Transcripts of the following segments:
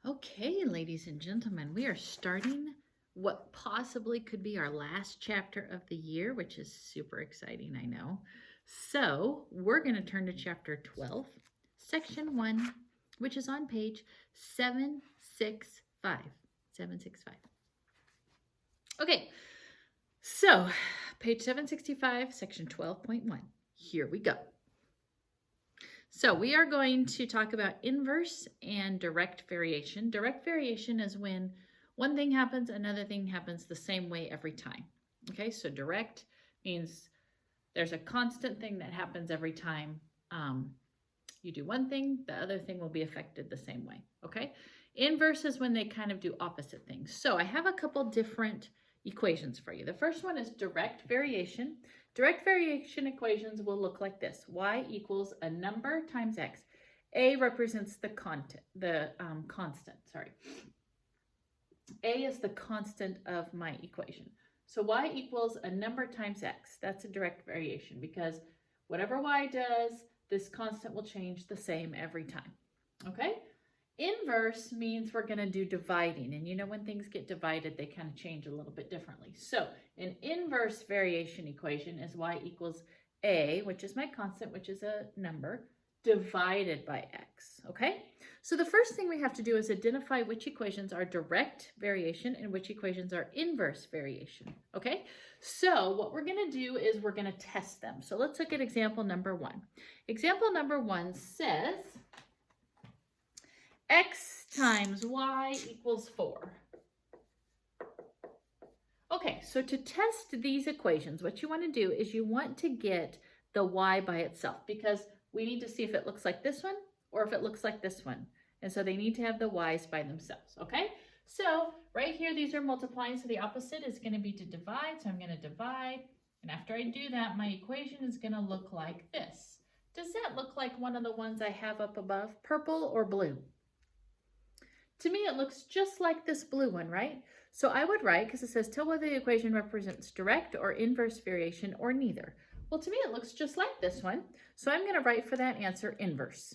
Okay, ladies and gentlemen, we are starting what possibly could be our last chapter of the year, which is super exciting, I know. So we're going to turn to chapter 12, section 1, which is on page 765. 765. Okay, so page 765, section 12.1. Here we go. So we are going to talk about inverse and direct variation. Direct variation is when one thing happens, another thing happens the same way every time. Okay, so direct means there's a constant thing that happens every time you do one thing, the other thing will be affected the same way. Okay, inverse is when they kind of do opposite things. So I have a couple different equations for you. The first one is direct variation. Direct variation equations will look like this. Y equals a number times x. A represents the constant. A is the constant of my equation. So y equals a number times x. That's a direct variation because whatever y does, this constant will change the same every time. Okay? Inverse means we're going to do dividing. And you know when things get divided, they kind of change a little bit differently. So an inverse variation equation is y equals a, which is my constant, which is a number, divided by x. Okay? So the first thing we have to do is identify which equations are direct variation and which equations are inverse variation. Okay? So what we're going to do is we're going to test them. So let's look at example number 1. Example number 1 says x times y equals 4. Okay, so to test these equations, what you want to do is you want to get the y by itself because we need to see if it looks like this one or if it looks like this one. And so they need to have the y's by themselves, okay? So right here, these are multiplying, so the opposite is going to be to divide. So I'm going to divide, and after I do that, my equation is going to look like this. Does that look like one of the ones I have up above, purple or blue? To me, it looks just like this blue one, right? So I would write, because it says, tell whether the equation represents direct or inverse variation or neither. Well, to me, it looks just like this one. So I'm going to write for that answer inverse.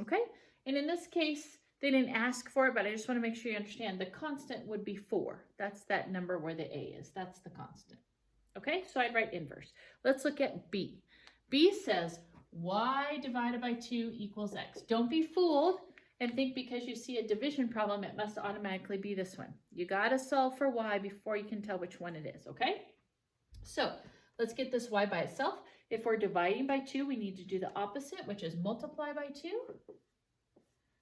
Okay? And in this case, they didn't ask for it, but I just want to make sure you understand the constant would be 4. That's that number where the A is. That's the constant. Okay? So I'd write inverse. Let's look at B. B says y divided by 2 equals x. Don't be fooled and think because you see a division problem, it must automatically be this one. You got to solve for y before you can tell which one it is, okay? So let's get this y by itself. If we're dividing by 2, we need to do the opposite, which is multiply by 2.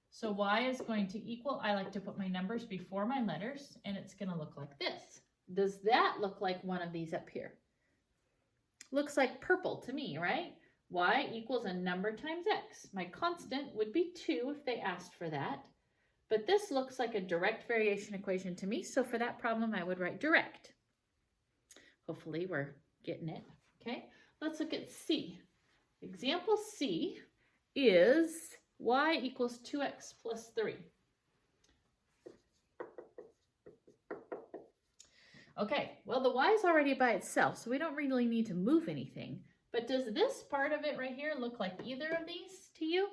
So y is going to equal, I like to put my numbers before my letters, and it's going to look like this. Does that look like one of these up here? Looks like purple to me, right? Y equals a number times x. My constant would be 2 if they asked for that. But this looks like a direct variation equation to me, so for that problem I would write direct. Hopefully we're getting it, okay? Let's look at C. Example C is y equals 2x plus 3. Okay, well the y is already by itself, so we don't really need to move anything. But does this part of it right here look like either of these to you?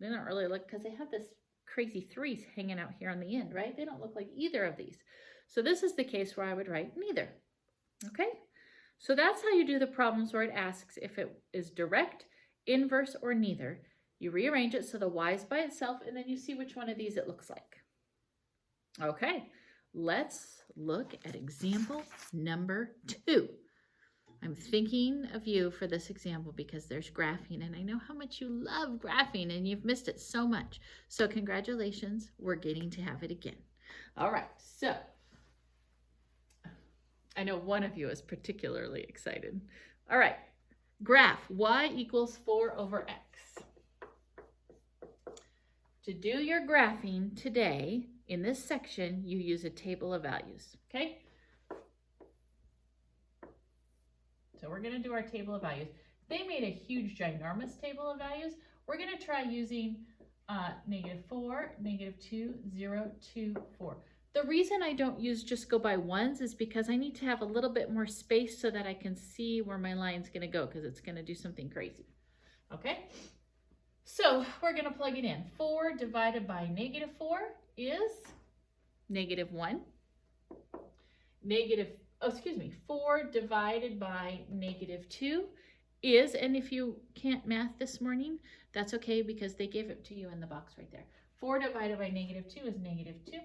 They don't really look, because they have this crazy 3s hanging out here on the end, right? They don't look like either of these. So this is the case where I would write neither. Okay? So that's how you do the problems where it asks if it is direct, inverse, or neither. You rearrange it so the y is by itself, and then you see which one of these it looks like. Okay, let's look at example number 2. I'm thinking of you for this example because there's graphing, and I know how much you love graphing, and you've missed it so much. So congratulations, we're getting to have it again. All right, so I know one of you is particularly excited. All right, graph y equals 4 over x. To do your graphing today, in this section, you use a table of values, okay? So we're going to do our table of values. They made a huge, ginormous table of values. We're going to try using -4, -2, 0, 2, 4. The reason I don't use just go by ones is because I need to have a little bit more space so that I can see where my line's going to go, because it's going to do something crazy. Okay? So we're going to plug it in. 4 divided by negative 4 is negative 1. 4 divided by negative 2 is, and if you can't math this morning, that's okay because they gave it to you in the box right there. 4 divided by negative 2 is negative 2.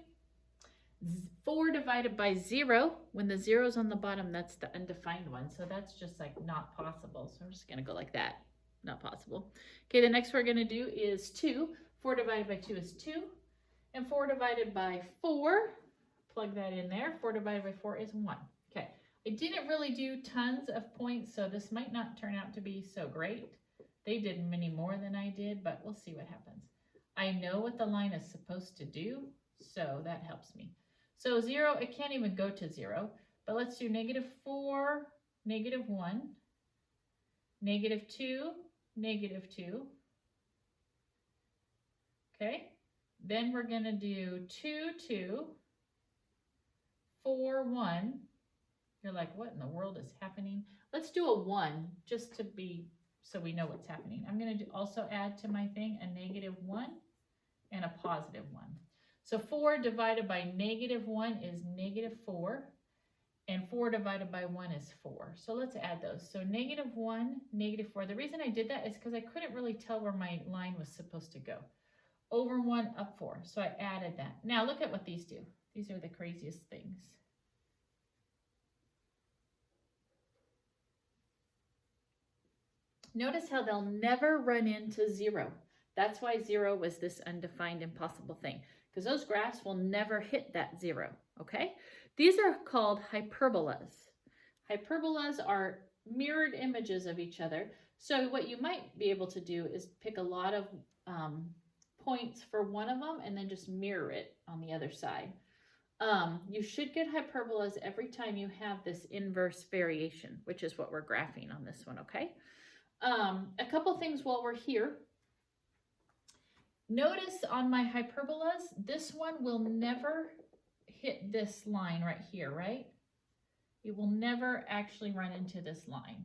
4 divided by 0, when the 0 is on the bottom, that's the undefined one. So that's just like not possible. So I'm just going to go like that. Not possible. Okay, the next we're going to do is 2. 4 divided by 2 is 2. And 4 divided by 4, plug that in there. 4 divided by 4 is 1. Okay, I didn't really do tons of points, so this might not turn out to be so great. They did many more than I did, but we'll see what happens. I know what the line is supposed to do, so that helps me. So 0, it can't even go to 0, but let's do negative 4, negative 1, negative 2, negative 2. Okay, then we're going to do 2, 2, 4, 1. You're like, what in the world is happening? Let's do a 1 just to be, so we know what's happening. I'm going to also add to my thing a negative 1 and a positive 1. So 4 divided by negative 1 is negative 4. And 4 divided by 1 is 4. So let's add those. So negative 1, negative 4. The reason I did that is because I couldn't really tell where my line was supposed to go. Over 1, up 4. So I added that. Now look at what these do. These are the craziest things. Notice how they'll never run into 0. That's why 0 was this undefined impossible thing. Because those graphs will never hit that 0. Okay? These are called hyperbolas. Hyperbolas are mirrored images of each other. So what you might be able to do is pick a lot of points for one of them and then just mirror it on the other side. You should get hyperbolas every time you have this inverse variation, which is what we're graphing on this one, okay? A couple things while we're here. Notice on my hyperbolas, this one will never hit this line right here, right? It will never actually run into this line.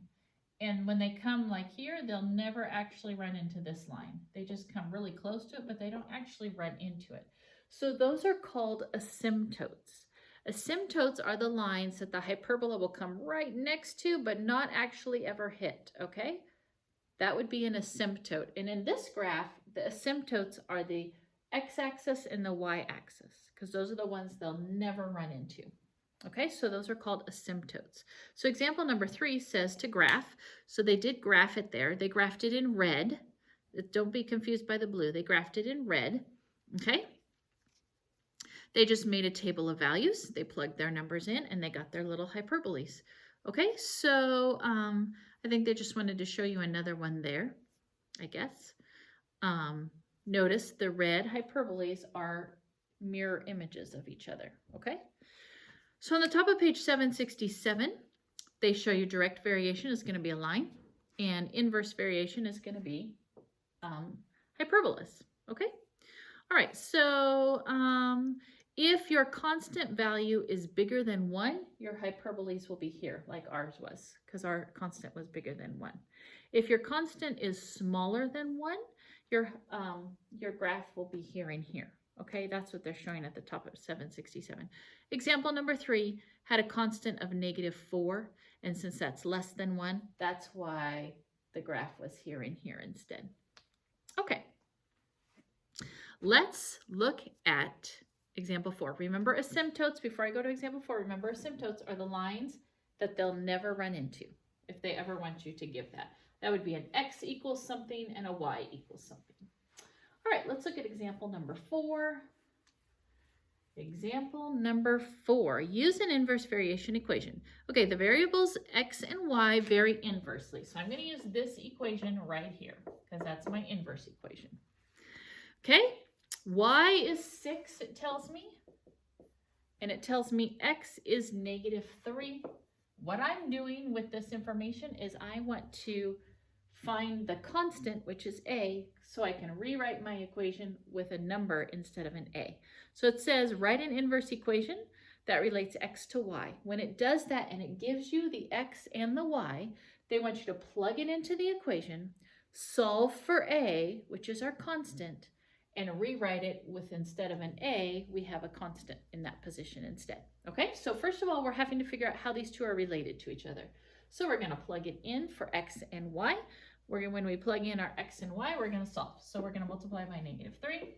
And when they come like here, they'll never actually run into this line. They just come really close to it, but they don't actually run into it. So those are called asymptotes. Asymptotes are the lines that the hyperbola will come right next to, but not actually ever hit, okay? That would be an asymptote. And in this graph, the asymptotes are the x-axis and the y-axis, because those are the ones they'll never run into. Okay, so those are called asymptotes. So example number 3 says to graph. So they did graph it there. They graphed it in red. Don't be confused by the blue. They graphed it in red. Okay. They just made a table of values. They plugged their numbers in and they got their little hyperboles. Okay, so I think they just wanted to show you another one there, I guess. Notice the red hyperboles are mirror images of each other, okay? So on the top of page 767, they show you direct variation is going to be a line, and inverse variation is going to be hyperbolas, okay? All right, so if your constant value is bigger than 1, your hyperboles will be here, like ours was, because our constant was bigger than 1. If your constant is smaller than 1, your graph will be here and here. Okay, that's what they're showing at the top of 767. Example number 3 had a constant of -4, and since that's less than 1, that's why the graph was here and here instead. Okay, let's look at example 4. Remember asymptotes, before I go to example 4, remember asymptotes are the lines that they'll never run into if they ever want you to give that. That would be an x equals something and a y equals something. All right, let's look at example number 4. Example number 4, use an inverse variation equation. Okay, the variables x and y vary inversely. So I'm going to use this equation right here because that's my inverse equation. Okay, y is 6, it tells me. And it tells me x is -3. What I'm doing with this information is I want to find the constant, which is a, so I can rewrite my equation with a number instead of an a. So it says write an inverse equation that relates x to y. When it does that and it gives you the x and the y, they want you to plug it into the equation, solve for a, which is our constant, and rewrite it with, instead of an a, we have a constant in that position instead. Okay, so first of all, we're having to figure out how these two are related to each other. So we're going to plug it in for x and y. When we plug in our x and y, we're going to solve. So we're going to multiply by -3.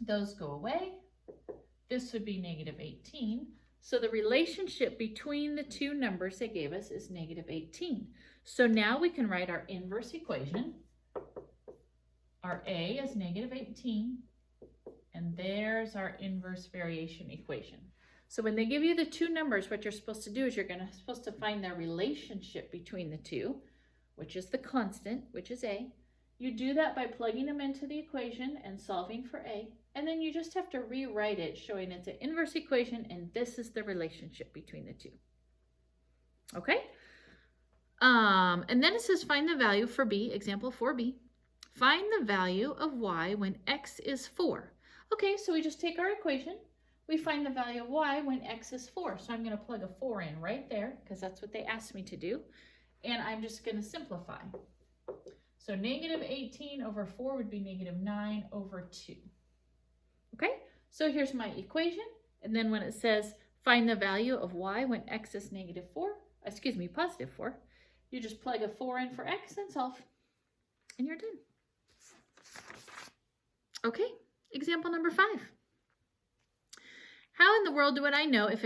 Those go away. This would be -18. So the relationship between the two numbers they gave us is -18. So now we can write our inverse equation. Our a is -18, and there's our inverse variation equation. So when they give you the two numbers, what you're supposed to do is you're supposed to find the relationship between the two, which is the constant, which is a. You do that by plugging them into the equation and solving for a, and then you just have to rewrite it showing it's an inverse equation and this is the relationship between the two. Okay? And then it says find the value for b, example 4b. Find the value of y when x is 4. Okay, so we just take our equation. We find the value of y when x is 4. So I'm going to plug a 4 in right there because that's what they asked me to do. And I'm just going to simplify. So -18 over 4 would be -9 over 2. Okay, so here's my equation. And then when it says find the value of y when x is positive 4, you just plug a 4 in for x and solve. And you're done. Okay, example number 5. How in the world would I know if